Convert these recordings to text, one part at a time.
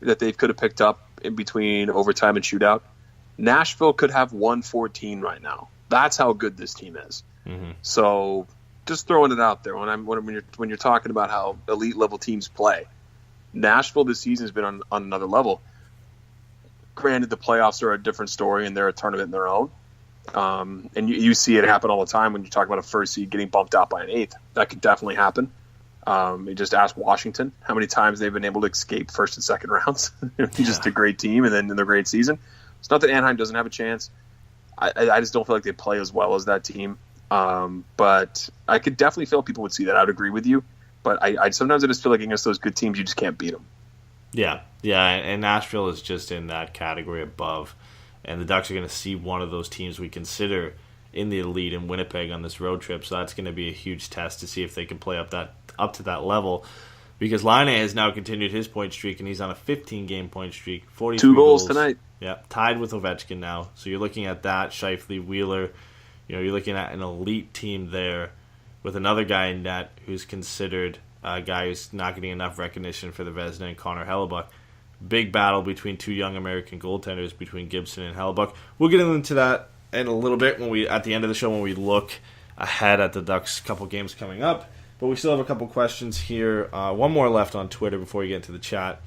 that they could have picked up in between overtime and shootout. Nashville could have 114 right now. That's how good this team is. Mm-hmm. So just throwing it out there when you're talking about how elite level teams play, Nashville this season has been on another level. Granted, the playoffs are a different story and they're a tournament in their own. And you see it happen all the time when you talk about a first seed getting bumped out by an eighth. That could definitely happen. You just ask Washington how many times they've been able to escape first and second rounds. Just a great team and then in their great season. It's not that Anaheim doesn't have a chance. I just don't feel like they play as well as that team. But I could definitely feel people would see that. I would agree with you. But I sometimes I just feel like against those good teams, you just can't beat them. Yeah, and Nashville is just in that category above. And the Ducks are going to see one of those teams we consider in the elite in Winnipeg on this road trip. So that's going to be a huge test to see if they can play up to that level. Because Laine has now continued his point streak, and he's on a 15-game point streak. 42 goals tonight. Yeah, tied with Ovechkin now. So you're looking at that, Scheifele, Wheeler. You're looking at an elite team there with another guy in net who's considered a guy who's not getting enough recognition for the Vezina and Connor Hellebuyck. Big battle between two young American goaltenders, between Gibson and Hellebuyck. We'll get into that in a little bit at the end of the show when we look ahead at the Ducks' couple games coming up. But we still have a couple questions here. One more left on Twitter before we get into the chat.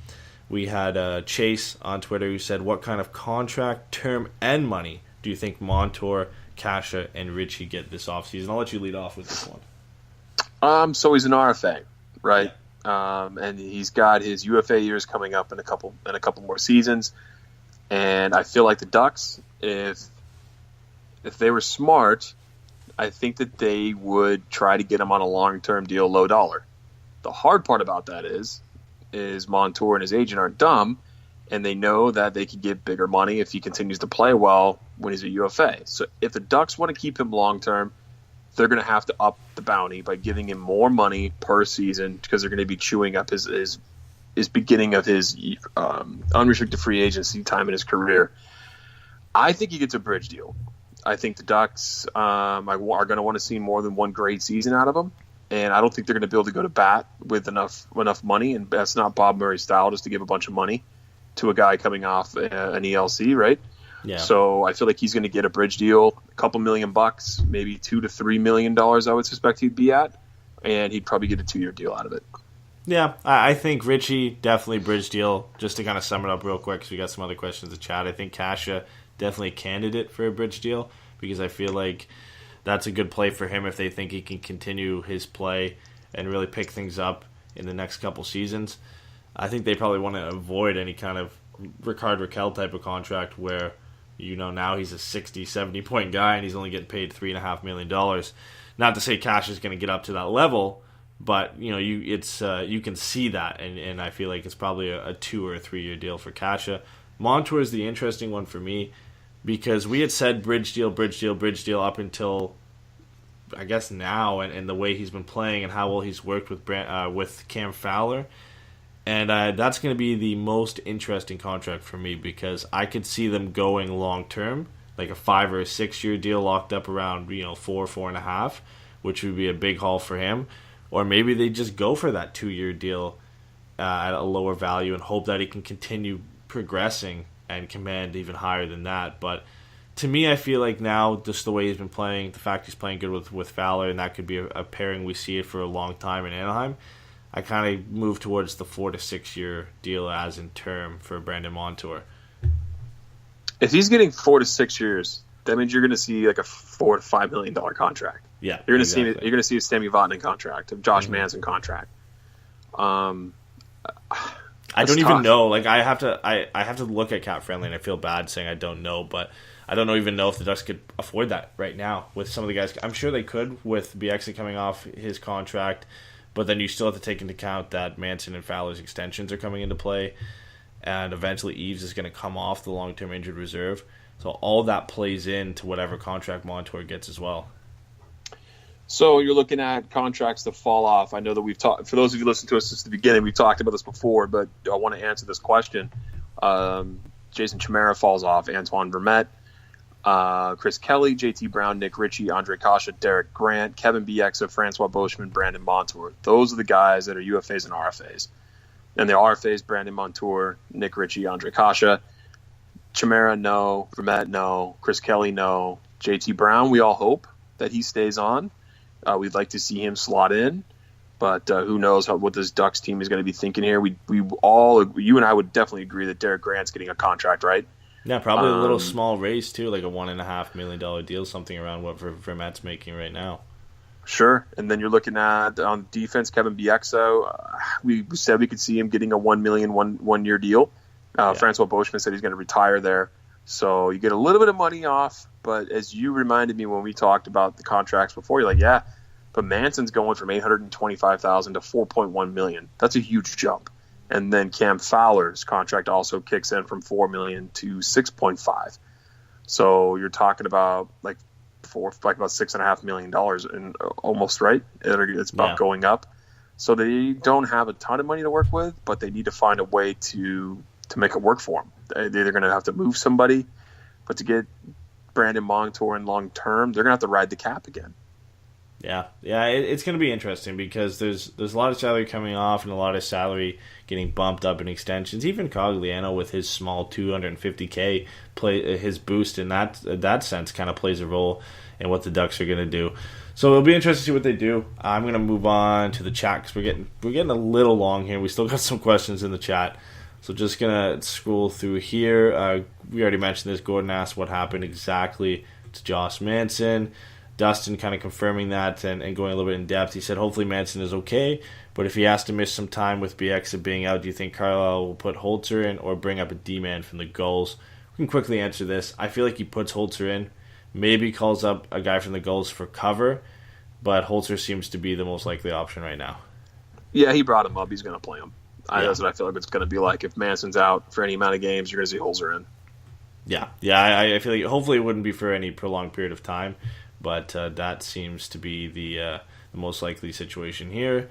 We had Chase on Twitter who said, what kind of contract, term, and money do you think Montour, Kasha, and Ritchie get this offseason? I'll let you lead off with this one. So he's an RFA, right? Yeah. And he's got his UFA years coming up in a couple more seasons. And I feel like the Ducks, if they were smart, I think that they would try to get him on a long-term deal, low dollar. The hard part about that is Montour and his agent aren't dumb, and they know that they could get bigger money if he continues to play well when he's a UFA. So if the Ducks want to keep him long-term, they're going to have to up the bounty by giving him more money per season because they're going to be chewing up his beginning of his unrestricted free agency time in his career. I think he gets a bridge deal. I think the Ducks are going to want to see more than one great season out of him, and I don't think they're going to be able to go to bat with enough money, and that's not Bob Murray's style, just to give a bunch of money to a guy coming off an ELC, right? Yeah. So I feel like he's going to get a bridge deal, a couple $1 million, maybe $2 to $3 million. I would suspect he'd be at, and he'd probably get a 2-year deal out of it. Yeah, I think Ritchie definitely bridge deal. Just to kind of sum it up real quick, because we got some other questions to chat. I think Kasha definitely a candidate for a bridge deal because I feel like that's a good play for him if they think he can continue his play and really pick things up in the next couple seasons. I think they probably want to avoid any kind of Rickard Rakell type of contract where now he's a 60, 70 point guy and he's only getting paid $3.5 million. Not to say Cash is going to get up to that level, but you can see that, and I feel like it's probably a 2 or 3 year deal for Kasha. Montour is the interesting one for me because we had said bridge deal up until I guess now, and the way he's been playing and how well he's worked with Cam Fowler. And that's going to be the most interesting contract for me because I could see them going long term, like a 5 or a 6 year deal locked up around 4.5, which would be a big haul for him. Or maybe they just go for that 2 year deal at a lower value and hope that he can continue progressing and command even higher than that. But to me, I feel like now, just the way he's been playing, the fact he's playing good with Fowler, and that could be a pairing we see it for a long time in Anaheim, I kind of move towards the 4 to 6 year deal as in term for Brandon Montour. If he's getting 4 to 6 years, that means you're going to see like a $4 to $5 million contract. Yeah, you're going to see a Sami Vatanen contract, a Josh Manson contract. I don't even know. Like I have to look at cap friendly, and I feel bad saying I don't know, but I don't even know if the Ducks could afford that right now with some of the guys. I'm sure they could with Bieksa coming off his contract, but then you still have to take into account that Manson and Fowler's extensions are coming into play, and eventually Eves is going to come off the long-term injured reserve. So all that plays into whatever contract Montour gets as well. So you're looking at contracts that fall off. I know that we've talked, for those of you who listened to us since the beginning, we've talked about this before, but I want to answer this question. Jason Chimera falls off, Antoine Vermette, Chris Kelly, JT Brown, Nick Ritchie, Andre Kasha, Derek Grant, Kevin Bieksa, Francois Boschman, Brandon Montour. Those are the guys that are UFAs and RFAs. And the RFAs, Brandon Montour, Nick Ritchie, Andre Kasha. Chimera, no. Vermette, no. Chris Kelly, no. JT Brown, we all hope that he stays on. We'd like to see him slot in. But who knows what this Ducks team is going to be thinking here. You and I would definitely agree that Derek Grant's getting a contract, right? Yeah, probably a little small raise, too, like a $1.5 million deal, something around what Vermette's making right now. Sure. And then you're looking at, on defense, Kevin Bieksa. We said we could see him getting a $1 million one-year deal. Francois Beauchemin said he's going to retire there. So you get a little bit of money off. But as you reminded me when we talked about the contracts before, you're like, yeah, but Manson's going from $825,000 to $4.1 million. That's a huge jump. And then Cam Fowler's contract also kicks in from $4 million to $6.5. So you're talking about about $6.5 million and almost, right? It's about going up. So they don't have a ton of money to work with, but they need to find a way to make it work for them. They're either going to have to move somebody, but to get Brandon Montour in long term, they're going to have to ride the cap again. Yeah, it's going to be interesting because there's a lot of salary coming off and a lot of salary getting bumped up in extensions. Even Cogliano with his small $250K his boost in that sense kind of plays a role in what the Ducks are going to do. So it'll be interesting to see what they do. I'm going to move on to the chat because we're getting a little long here. We still got some questions in the chat. So just going to scroll through here. We already mentioned this. Gordon asked what happened exactly to Josh Manson. Dustin kind of confirming that and going a little bit in depth. He said hopefully Manson is okay, but if he has to miss some time with Bieksa being out, do you think Carlisle will put Holzer in or bring up a D-man from the Gulls? We can quickly answer this. I feel like he puts Holzer in, maybe calls up a guy from the Gulls for cover, but Holzer seems to be the most likely option right now. Yeah, he brought him up. He's going to play him. That's what I feel like it's going to be like. If Manson's out for any amount of games, you're going to see Holzer in. Yeah. I feel like hopefully it wouldn't be for any prolonged period of time. But that seems to be the most likely situation here.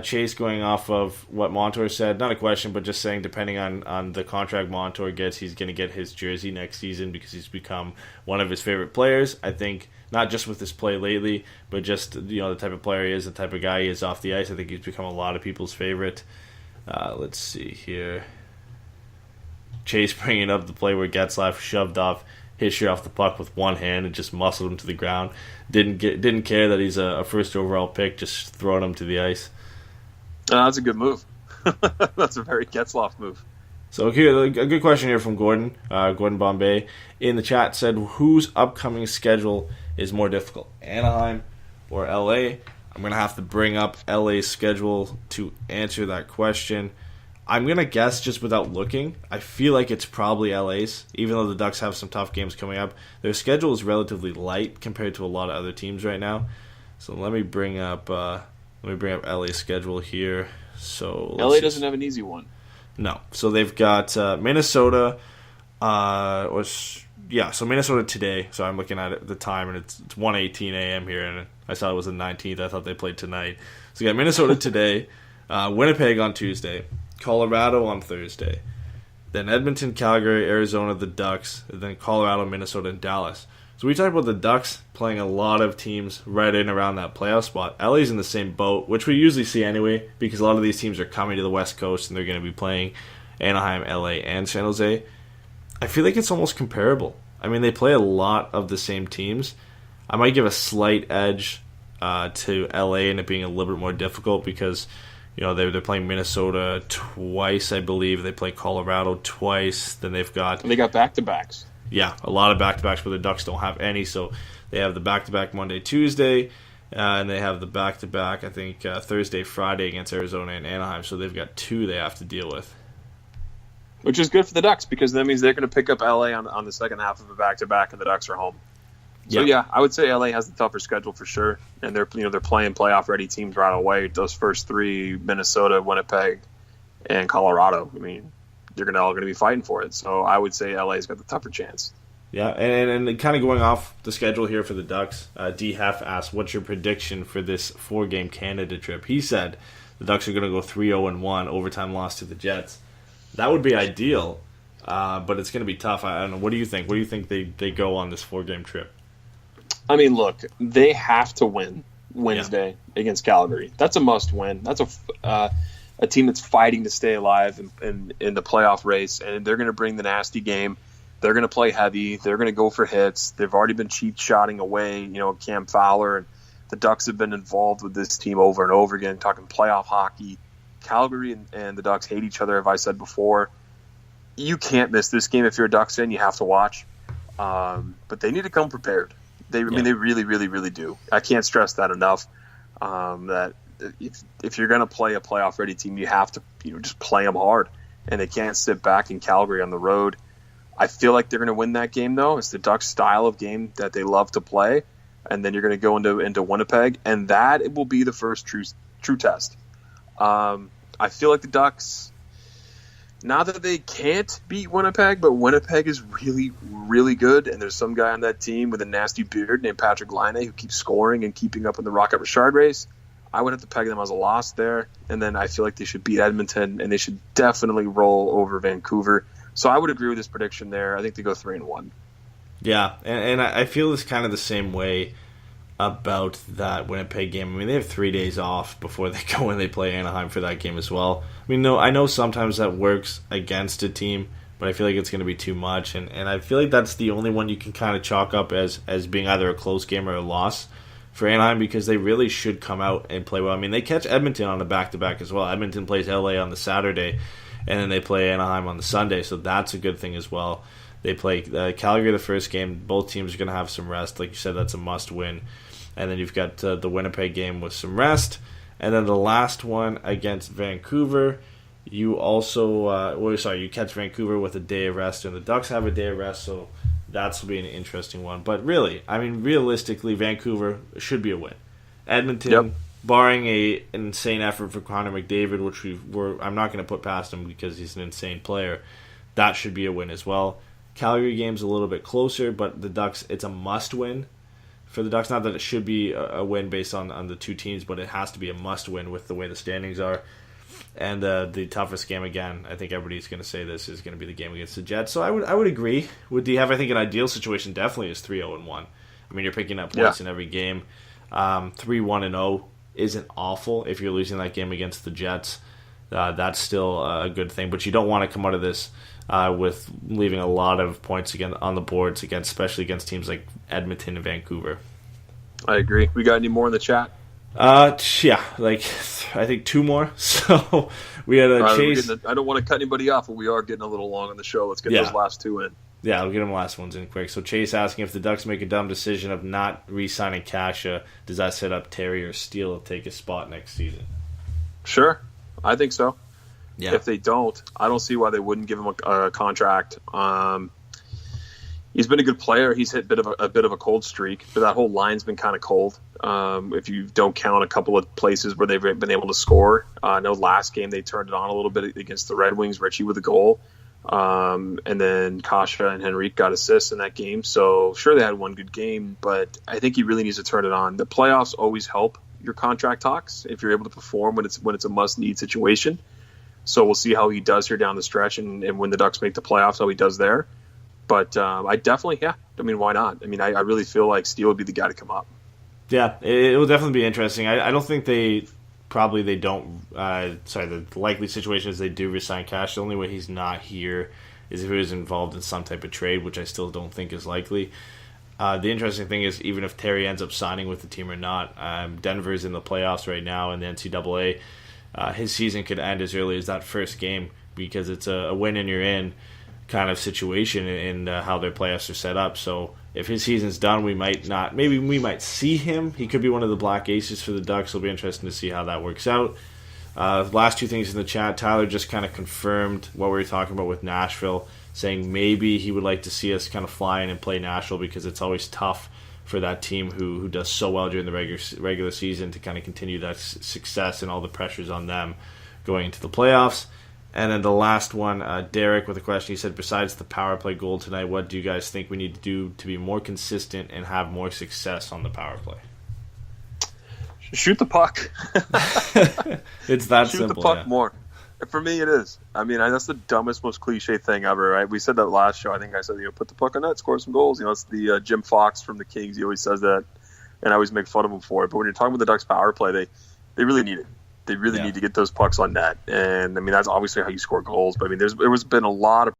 Chase going off of what Montour said, not a question, but just saying depending on the contract Montour gets, he's going to get his jersey next season because he's become one of his favorite players. I think not just with his play lately, but just the type of player he is, the type of guy he is off the ice. I think he's become a lot of people's favorite. Let's see here. Chase bringing up the play where Getzlaf shoved off Hischier off the puck with one hand and just muscled him to the ground. Didn't care that he's a first overall pick, just throwing him to the ice. That's a good move. That's a very Getzlaf move. So here, a good question here from Gordon. Gordon Bombay in the chat said, whose upcoming schedule is more difficult, Anaheim or LA? I'm going to have to bring up LA's schedule to answer that question. I'm going to guess just without looking. I feel like it's probably LA's, even though the Ducks have some tough games coming up. Their schedule is relatively light compared to a lot of other teams right now. So let me bring up LA's schedule here. So LA doesn't have an easy one. No. So they've got Minnesota. So Minnesota today. So I'm looking at it, the time, and it's 1:18 a.m. here, and I saw it was the 19th. I thought they played tonight. So you got Minnesota today, Winnipeg on Tuesday, Colorado on Thursday, then Edmonton, Calgary, Arizona, the Ducks, and then Colorado, Minnesota, and Dallas. So we talk about the Ducks playing a lot of teams right in around that playoff spot. LA's in the same boat, which we usually see anyway, because a lot of these teams are coming to the West Coast and they're going to be playing Anaheim, LA, and San Jose. I feel like it's almost comparable. I mean, they play a lot of the same teams. I might give a slight edge to LA and it being a little bit more difficult because they're playing Minnesota twice, I believe. They play Colorado twice. Then they got back-to-backs. Yeah, a lot of back-to-backs, but the Ducks don't have any. So they have the back-to-back Monday, Tuesday, and they have the back-to-back, I think, Thursday, Friday against Arizona and Anaheim. So they've got two they have to deal with. Which is good for the Ducks because that means they're going to pick up LA on the second half of a back-to-back and the Ducks are home. So yeah, I would say LA has the tougher schedule for sure, and they're playing playoff ready teams right away. Those first three: Minnesota, Winnipeg, and Colorado. I mean, they're all going to be fighting for it. So I would say LA's got the tougher chance. Yeah, and kind of going off the schedule here for the Ducks, D. Hef asked, "What's your prediction for this 4-game Canada trip?" He said the Ducks are going to go 3-0-1, overtime loss to the Jets. That would be ideal, but it's going to be tough. I don't know. What do you think? What do you think they go on this 4-game trip? I mean, look, they have to win Wednesday against Calgary. That's a must-win. a team that's fighting to stay alive in the playoff race, and they're going to bring the nasty game. They're going to play heavy. They're going to go for hits. They've already been cheat-shotting away, Cam Fowler, and the Ducks have been involved with this team over and over again, talking playoff hockey. Calgary and the Ducks hate each other, as I said before. You can't miss this game if you're a Ducks fan. You have to watch. But they need to come prepared. They really, really, really do. I can't stress that enough. That if you're going to play a playoff-ready team, you have to just play them hard. And they can't sit back in Calgary on the road. I feel like they're going to win that game, though. It's the Ducks' style of game that they love to play. And then you're going to go into Winnipeg, and that it will be the first true test. I feel like the Ducks, not that they can't beat Winnipeg, but Winnipeg is really, really good, and there's some guy on that team with a nasty beard named Patrick Laine who keeps scoring and keeping up in the Rocket Richard race. I would have to peg them as a loss there, and then I feel like they should beat Edmonton, and they should definitely roll over Vancouver. So I would agree with this prediction there. I think they go 3-1. Yeah, and I feel this kind of the same way about that Winnipeg game. I mean, they have 3 days off before they go and they play Anaheim for that game as well. I mean, I know sometimes that works against a team, but I feel like it's going to be too much. And I feel like that's the only one you can kind of chalk up as being either a close game or a loss for Anaheim, because they really should come out and play well. I mean, they catch Edmonton on a back-to-back as well. Edmonton plays LA on the Saturday, and then they play Anaheim on the Sunday, so that's a good thing as well. They play Calgary the first game. Both teams are going to have some rest. Like you said, that's a must-win. And then you've got the Winnipeg game with some rest. And then the last one against Vancouver, you also you catch Vancouver with a day of rest, and the Ducks have a day of rest, so that's will be an interesting one. But really, I mean, realistically, Vancouver should be a win. Edmonton, barring an insane effort for Connor McDavid, which I'm not going to put past him because he's an insane player, that should be a win as well. Calgary game's a little bit closer, but the Ducks, it's a must-win for the Ducks. Not that it should be a win based on the two teams, but it has to be a must-win with the way the standings are. And the toughest game, again, I think everybody's going to say this is going to be the game against the Jets. So I would agree. Would you have, I think, an ideal situation definitely is 3-0-1. I mean, you're picking up points in every game. 3-1-0 isn't awful if you're losing that game against the Jets. That's still a good thing. But you don't want to come out of this with leaving a lot of points again on the boards, especially against teams like Edmonton and Vancouver. I agree. We got any more in the chat? Yeah, like I think 2 more. So we had a Chase. I don't want to cut anybody off, but we are getting a little long on the show. Let's get those last 2 in. Yeah, we'll get them last ones in quick. So Chase asking, if the Ducks make a dumb decision of not re-signing Kasha, does that set up Terry or Steele to take a spot next season? Sure, I think so. Yeah. If they don't, I don't see why they wouldn't give him a contract. He's been a good player. He's hit a bit of a cold streak, but that whole line's been kind of cold. If you don't count a couple of places where they've been able to score. I know last game they turned it on a little bit against the Red Wings, Richie with a goal. And then Kasha and Henrique got assists in that game. So sure, they had one good game, but I think he really needs to turn it on. The playoffs always help your contract talks if you're able to perform when it's a must-need situation. So we'll see how he does here down the stretch, and when the Ducks make the playoffs, how he does there. But I definitely, I mean, why not? I mean, I really feel like Steele would be the guy to come up. Yeah, it will definitely be interesting. I don't think the likely situation is they do resign Cash. The only way he's not here is if he was involved in some type of trade, which I still don't think is likely. The interesting thing is, even if Terry ends up signing with the team or not, Denver's in the playoffs right now in the NCAA. His season could end as early as that first game because it's a win and you're in kind of situation in how their playoffs are set up. So if his season's done, we might see him. He could be one of the black aces for the Ducks. It'll be interesting to see how that works out. Last 2 things in the chat, Tyler just kind of confirmed what we were talking about with Nashville, saying maybe he would like to see us kind of fly in and play Nashville because it's always tough for that team who does so well during the regular season to kind of continue that success, and all the pressures on them going into the playoffs. And then the last one, Derek with a question. He said, besides the power play goal tonight, what do you guys think we need to do to be more consistent and have more success on the power play? Shoot the puck. It's that Shoot simple. Shoot the puck more. For me, it is. I mean, that's the dumbest, most cliche thing ever, right? We said that last show. I think I said, put the puck on net, score some goals. It's the Jim Fox from the Kings. He always says that, and I always make fun of him for it. But when you're talking about the Ducks power play, they really need it. They really need to get those pucks on net, and I mean that's obviously how you score goals. But I mean, there was been a lot of